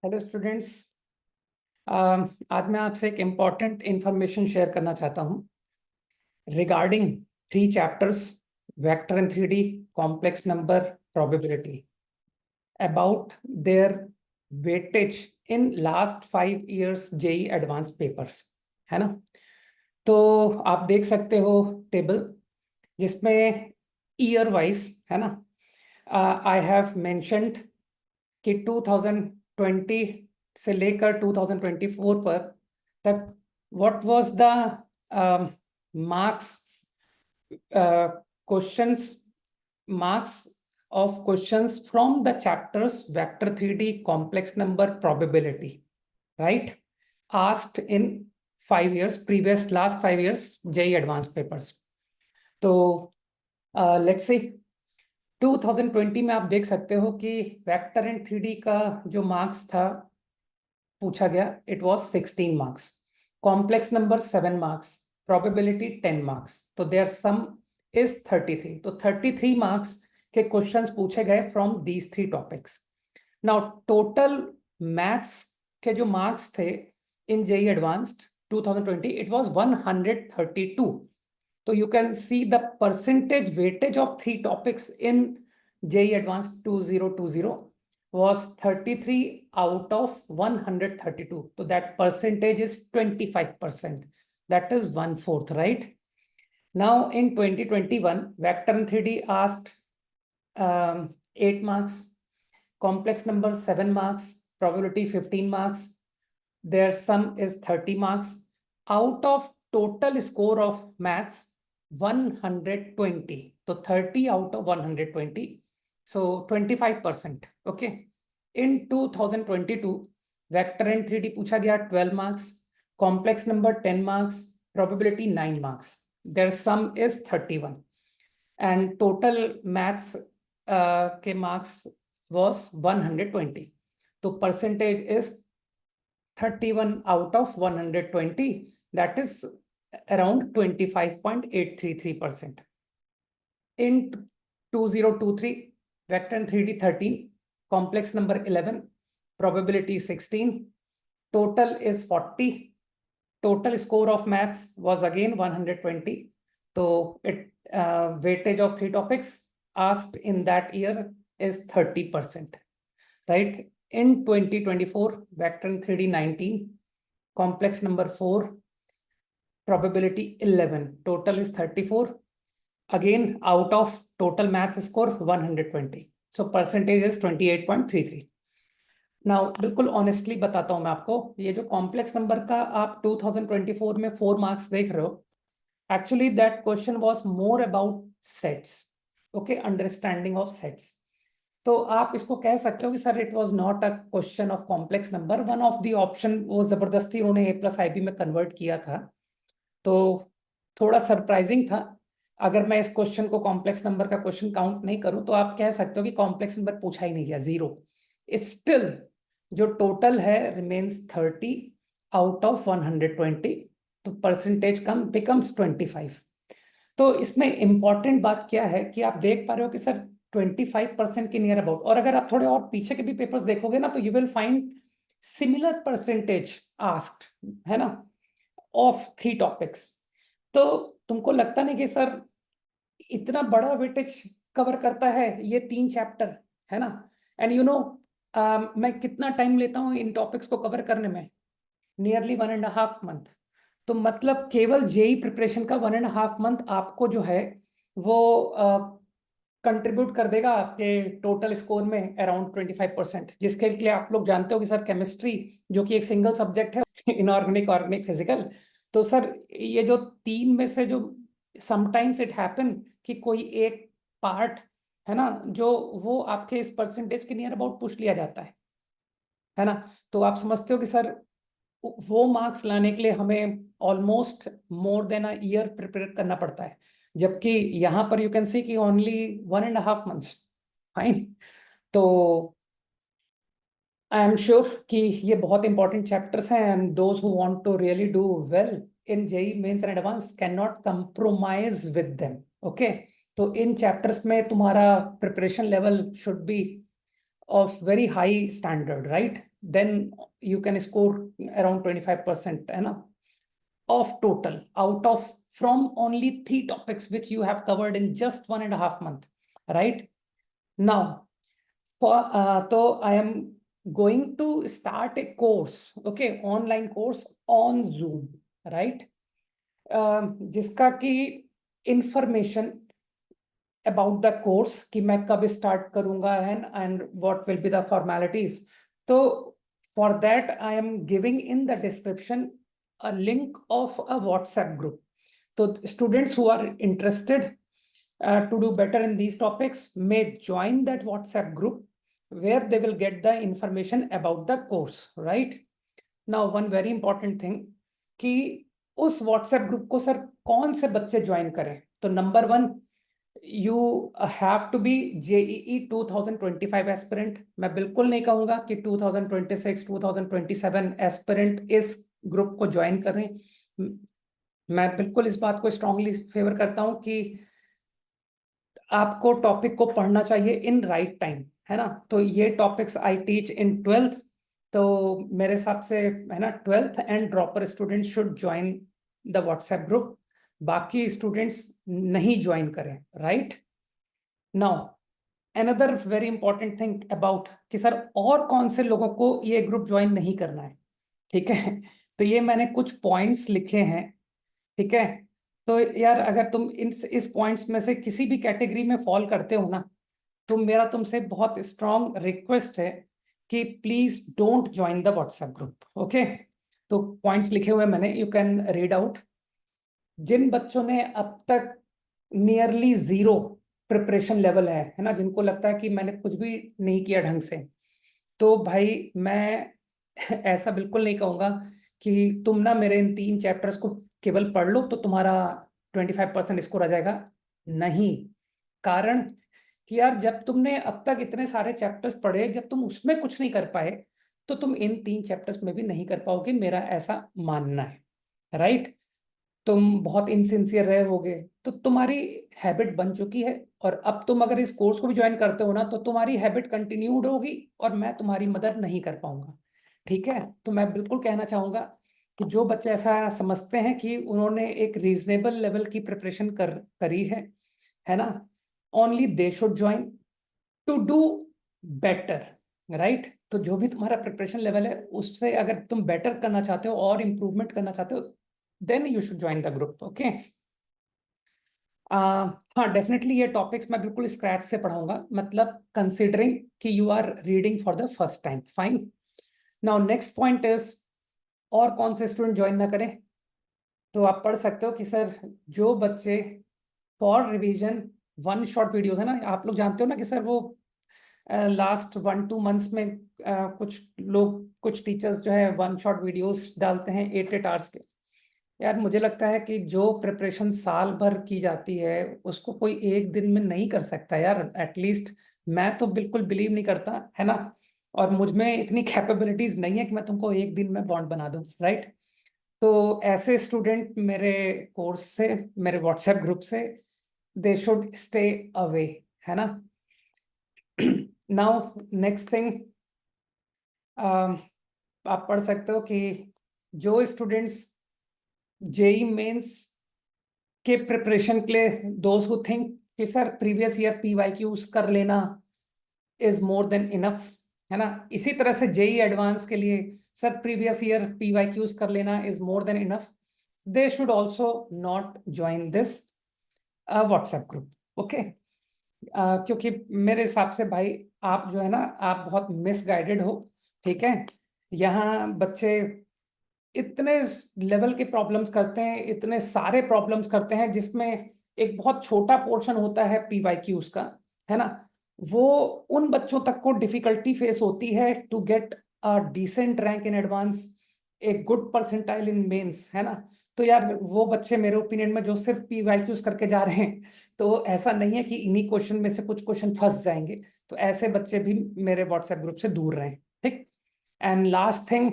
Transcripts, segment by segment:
Hello students. आज मैं आपसे एक इम्पॉर्टेंट इंफॉर्मेशन शेयर करना चाहता हूँ regarding 3 chapters vector in 3D, complex number, probability, about their weightage in last 5 years JEE advance papers, है ना। तो आप देख सकते हो टेबल जिसमें ईयर वाइज, है ना, आई हैव मेंशन्ड कि 2020 से लेकर 2024 पर तक what was the marks questions marks of questions from the chapters vector 3D, complex number, probability, right, asked in 5 years previous last 5 years JEE advanced papers. तो let's see 2020 में आप देख सकते हो कि वेक्टर इन 3D का जो marks था पूछा गया, it was 16 marks, complex number 7 marks, probability 10 marks, तो देयर सम इज 33। तो 33 मार्क्स के क्वेश्चंस पूछे गए from these 3 topics. Now total maths के जो मार्क्स थे in JEE advanced 2020, it was 132। So you can see the percentage weightage of 3 topics in JEE Advanced 2020 was 33 out of 132. So that percentage is 25%. That is 1/4, right? Now in 2021, Vector in 3D asked 8 marks, complex number 7 marks, probability 15 marks. Their sum is 30 marks. Out of total score of maths, 120. So 30 out of 120. So 25%. Okay. In 2022, vector and 3D पूछा गया 12 marks, complex number 10 marks, probability 9 marks. Their sum is 31. And total maths के marks was 120. So percentage is 31 out of 120. That is around 25.833%. In 2023, vector in 3D 13, complex number 11, probability 16, total is 40. Total score of maths was again 120. So it weightage of 3 topics asked in that year is 30%, right? In 2024, vector in 3D 19, complex number 4, probability 11, total is 34. Again, out of total maths score 120. So percentage is 28.33. Now बिल्कुल honestly बताता हूं मैं आपको, ये जो complex number का आप 2024 में 4 मार्क्स देख रहे हो, actually that question was more about sets, okay, understanding of sets. तो आप इसको कह सकते हो कि sir it was not a question of complex number, one of the option वो जबरदस्ती उन्होंने A+IB में कन्वर्ट किया था, तो थोड़ा सरप्राइजिंग था। अगर मैं इस क्वेश्चन को कॉम्प्लेक्स नंबर का क्वेश्चन काउंट नहीं करूं तो आप कह सकते हो कि कॉम्प्लेक्स नंबर पूछा ही नहीं गया, 0। स्टिल जो टोटल है रिमेन्स 30 आउट ऑफ 120, तो परसेंटेज कम बिकम्स 25। तो इसमें इंपॉर्टेंट बात क्या है कि आप देख पा रहे हो कि सर 25% के नियर अबाउट, और अगर आप थोड़े और पीछे के भी पेपर्स देखोगे ना तो you will find similar percentage asked, है ना, ऑफ 3 टॉपिक्स। तो तुमको लगता नहीं कि सर इतना बड़ा वेटेज कवर करता है ये 3 चैप्टर, है ना? एंड यू नो मैं कितना टाइम लेता हूँ इन टॉपिक्स को कवर करने में, नियरली 1.5 month। तो मतलब केवल जेई प्रिपरेशन का 1.5 month आपको जो है वो कंट्रीब्यूट कर देगा आपके टोटल स्कोर में अराउंड 25%, जिसके लिए आप लोग जानते हो कि सर केमिस्ट्री जो कि एक सिंगल सब्जेक्ट है, इनऑर्गेनिक, ऑर्गेनिक, फिजिकल, तो सर ये जो 3 में से जो समटाइम्स इट हैपन कि कोई एक पार्ट है ना जो वो आपके इस परसेंटेज के नियर अबाउट पुश लिया जाता है ना। तो आप समझते हो कि सर वो मार्क्स लाने के लिए हमें almost more than a year prepare करना पड़ता है, जबकि यहाँ पर यू कैन सी कि ओनली 1.5 months। फाइन। तो आई एम श्योर कि ये बहुत इंपॉर्टेंट चैप्टर्स हैं and those who want to really do well in JEE mains and advance can not compromise with them, okay. तो इन चैप्टर्स में तुम्हारा preparation level should be of very high standard, right? then you can score around 25%, है ना, of total out of from only 3 topics which you have covered in just 1.5 months, right? Now, so I am going to start a course, okay, online course on Zoom, right? जिसका कि information about the course कि मैं कब start करूंगा and what will be the formalities. So for that I am giving in the description a link of a WhatsApp group. So students who are interested to do better in these topics may join that WhatsApp group where they will get the information about the course, right? Now one very important thing कि उस WhatsApp group को sir कौन से बच्चे join करें? तो number 1, you have to be JEE 2025 aspirant. मैं बिल्कुल नहीं कहूंगा कि 2026 2027 aspirant इस ग्रुप को ज्वाइन करें. मैं बिल्कुल इस बात को स्ट्रांगली फेवर करता हूं कि आपको टॉपिक को पढ़ना चाहिए इन राइट टाइम, है ना. तो ये topics I teach in 12th, तो मेरे हिसाब से, है ना, 12th and dropper student should join the WhatsApp group. बाकी स्टूडेंट्स नहीं ज्वाइन करें, right. Now another very important thing about कि सर और कौन से लोगों को ये ग्रुप ज्वाइन नहीं करना है, ठीक है. तो ये मैंने कुछ पॉइंट्स लिखे हैं, ठीक है. तो यार अगर तुम इस पॉइंट्स में से किसी भी कैटेगरी में फॉल करते हो ना, तो मेरा तुमसे बहुत स्ट्रांग रिक्वेस्ट है कि please don't join the WhatsApp group, okay. तो पॉइंट्स लिखे हुए मैंने, यू कैन रीड आउट. जिन बच्चों ने अब तक नियरली 0 प्रिपरेशन लेवल है ना, जिनको लगता है कि मैंने कुछ भी नहीं किया ढंग से, तो भाई मैं ऐसा बिल्कुल नहीं कहूंगा कि तुम ना मेरे इन 3 चैप्टर्स को केवल पढ़ लो तो तुम्हारा 25% स्कोर आ जाएगा. नहीं. कारण कि यार जब तुमने अब तक इतने सारे चैप्टर्स पढ़े, जब तुम उसमें कुछ नहीं कर पाए, तो तुम इन 3 चैप्टर्स में भी नहीं कर पाओगे, मेरा ऐसा मानना है, राइट. तुम बहुत इनसिंसियर रहे होगे, तो तुम्हारी हैबिट बन चुकी है, और अब तुम अगर इस कोर्स को भी ज्वाइन करते हो ना, तो तुम्हारी हैबिट कंटिन्यूड होगी और मैं तुम्हारी मदद नहीं कर पाऊंगा, ठीक है. तो मैं बिल्कुल कहना चाहूंगा कि जो बच्चे ऐसा समझते हैं कि उन्होंने एक रीजनेबल लेवल की प्रिपरेशन करी है ना, only they should join to do better, right. तो जो भी तुम्हारा प्रिपरेशन लेवल है उससे अगर तुम बेटर करना चाहते हो और इम्प्रूवमेंट करना चाहते हो, then you should join the group, okay. हाँ, डेफिनेटली ये टॉपिक्स मैं बिल्कुल स्क्रैच से पढ़ाऊंगा, मतलब कंसिडरिंग कि you are reading for the first time. Fine. Now next point is, और कौन से स्टूडेंट ज्वाइन ना करें. तो आप पढ़ सकते हो कि सर जो बच्चे फॉर रिवीजन 1 शॉट वीडियोस है ना, आप लोग जानते हो ना कि सर वो लास्ट 1-2 मंथ्स में कुछ लोग, कुछ टीचर्स जो है 1 शॉट वीडियोस डालते हैं 8 आवर्स के. यार मुझे लगता है कि जो प्रिपरेशन साल भर की जाती है उसको कोई एक दिन में नहीं कर सकता यार. एटलीस्ट मैं तो बिल्कुल बिलीव नहीं करता, है ना. और मुझ में इतनी कैपेबिलिटीज नहीं है कि मैं तुमको एक दिन में बॉन्ड बना दूं, राइट. तो ऐसे स्टूडेंट मेरे कोर्स से, मेरे व्हाट्सएप ग्रुप से, दे शुड स्टे अवे, है ना. नाउ नेक्स्ट थिंग, आप पढ़ सकते हो कि जो स्टूडेंट्स जेई मेंस के प्रिपरेशन के लिए, दोज हु थिंक कि सर प्रीवियस ईयर PYQs कर लेना इज मोर देन इनफ, है ना. इसी तरह से जेई एडवांस के लिए सर प्रीवियस ईयर PYQs कर लेना is more than enough, they should also not join this WhatsApp group, okay. क्योंकि मेरे हिसाब से भाई आप जो है ना, आप बहुत मिसगाइडेड हो, ठीक है. यहाँ बच्चे इतने लेवल के प्रॉब्लम्स करते हैं, इतने सारे प्रॉब्लम्स करते हैं, जिसमें एक बहुत छोटा पोर्शन होता है PYQs का, है ना. वो उन बच्चों तक को डिफिकल्टी फेस होती है to get a decent rank in advance, a good percentile in mains, है ना. तो यार वो बच्चे मेरे ओपिनियन में जो सिर्फ PYQs करके जा रहे हैं, तो ऐसा नहीं है कि इन्हीं क्वेश्चन में से कुछ क्वेश्चन फंस जाएंगे. तो ऐसे बच्चे भी मेरे व्हाट्सएप ग्रुप से दूर रहें, ठीक. एंड लास्ट थिंग,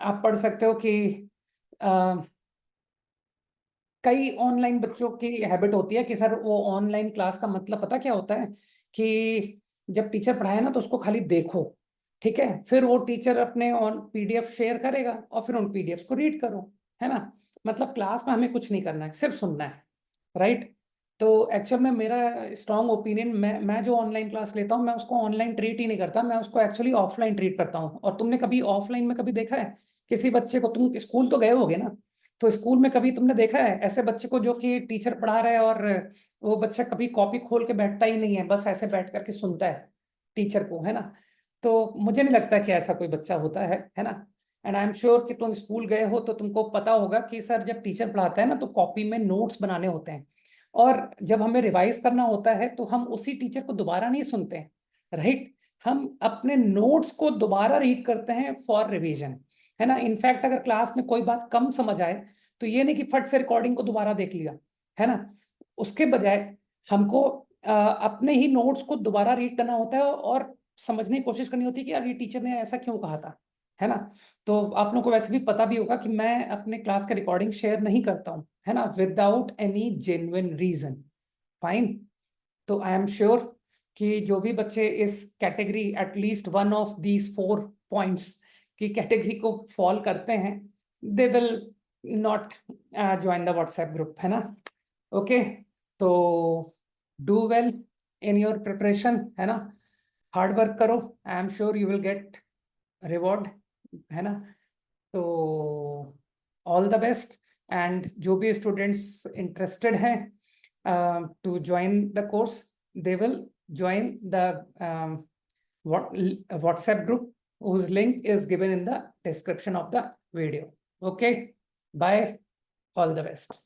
आप पढ़ सकते हो कि कई ऑनलाइन बच्चों की हैबिट होती है कि सर वो ऑनलाइन क्लास का मतलब पता क्या होता है, कि जब टीचर पढ़ाए ना तो उसको खाली देखो, ठीक है, फिर वो टीचर अपने ऑन पीडीएफ शेयर करेगा और फिर उन पीडीएफ को रीड करो, है ना। मतलब क्लास में हमें कुछ नहीं करना है, सिर्फ सुनना है, राइट। तो एक्चुअल में मेरा स्ट्रॉन्ग ओपिनियन, मैं जो ऑनलाइन क्लास लेता हूँ मैं उसको ऑनलाइन ट्रीट ही नहीं करता, मैं उसको एक्चुअली ऑफलाइन ट्रीट करता हूँ। और तुमने कभी ऑफलाइन में कभी देखा है किसी बच्चे को, तुम स्कूल तो गए होगे ना, तो स्कूल में कभी तुमने देखा है ऐसे बच्चे को जो कि टीचर पढ़ा रहे हैं और वो बच्चा कभी कॉपी खोल के बैठता ही नहीं है, बस ऐसे बैठ करके सुनता है टीचर को, है ना। तो मुझे नहीं लगता कि ऐसा कोई बच्चा होता है ना। एंड आई एम श्योर कि तुम स्कूल गए हो तो तुमको पता होगा कि सर जब टीचर पढ़ाता है ना तो कॉपी में नोट्स बनाने होते हैं, और जब हमें रिवाइज करना होता है तो हम उसी टीचर को दोबारा नहीं सुनते हैं, राइट। हम अपने नोट्स को दोबारा रीड करते हैं फॉर रिवीजन, है ना। इनफैक्ट अगर क्लास में कोई बात कम समझ आए तो ये नहीं कि फट से रिकॉर्डिंग को दोबारा देख लिया, है ना। उसके बजाय हमको अपने ही नोट्स को दोबारा रीड करना होता है और समझने की कोशिश करनी होती है कि यार ये टीचर ने ऐसा क्यों कहा था, है ना। तो आप लोगों को वैसे भी पता भी होगा कि मैं अपने क्लास का रिकॉर्डिंग शेयर नहीं करता हूँ, है ना, without any genuine reason. Fine. तो आई एम श्योर कि जो भी बच्चे इस category at least one of these 4 points की कैटेगरी को फॉल करते हैं, they will not join the WhatsApp group, है ना। ओके, तो do well in your preparation, है ना। हार्ड वर्क करो, I am sure you will get reward, है ना। तो ऑल द बेस्ट। एंड जो भी स्टूडेंट्स इंटरेस्टेड हैं to join the course, they will join the WhatsApp group whose link is given in the description of the video. Okay, bye, all the best.